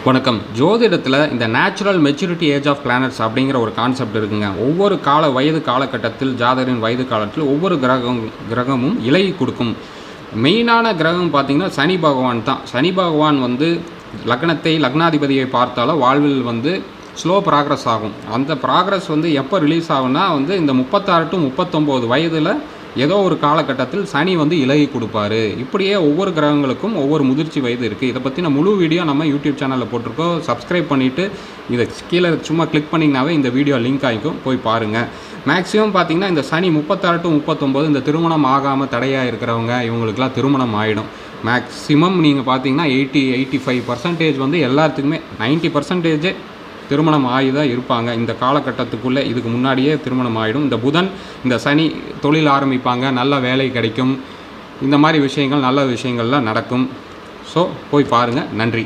வணக்கம். ஜோதிடத்தில் இந்த natural maturity age of planets அப்படிங்கிற ஒரு கான்செப்ட் இருக்குங்க. ஒவ்வொரு வயது காலகட்டத்தில் ஜாதகரின் வயது காலத்தில் ஒவ்வொரு கிரகமும் இலை கொடுக்கும். மெயினான கிரகம் பார்த்திங்கன்னா சனி பகவான் தான். சனி பகவான் லக்னாதிபதியை பார்த்தாலும் வாழ்வில் ஸ்லோ ப்ராக்ரஸ் ஆகும். அந்த ப்ராக்ரஸ் எப்போ ரிலீஸ் ஆகும்னா இந்த 36 to 39 வயதில் ஏதோ ஒரு காலகட்டத்தில் சனி இலகி கொடுப்பாரு. இப்படியே ஒவ்வொரு கிரகங்களுக்கும் ஒவ்வொரு முதிர்ச்சி வயது இருக்குது. இதை பற்றின முழு வீடியோ நம்ம யூடியூப் சேனலில் போட்டிருக்கோம். சப்ஸ்கிரைப் பண்ணிவிட்டு இதை கீழே சும்மா கிளிக் பண்ணிங்கனாவே இந்த வீடியோ லிங்க் ஆகிக்கும், போய் பாருங்கள். மேக்ஸிமம் பார்த்திங்கன்னா இந்த சனி 36 to 39 இந்த திருமணம் ஆகாமல் தடையாக இருக்கிறவங்க இவங்களுக்கெல்லாம் திருமணம் ஆகிடும். மேக்ஸிமம் நீங்கள் பார்த்தீங்கன்னா 85% எல்லாத்துக்குமே 90% திருமணம் ஆகி தான் இருப்பாங்க. இந்த காலகட்டத்துக்குள்ளே இதுக்கு முன்னாடியே திருமணம் ஆகிடும். இந்த புதன் இந்த சனி தொழில் ஆரம்பிப்பாங்க, நல்ல வேலை கிடைக்கும், இந்த மாதிரி விஷயங்கள் நல்ல விஷயங்கள்லாம் நடக்கும். ஸோ போய் பாருங்கள். நன்றி.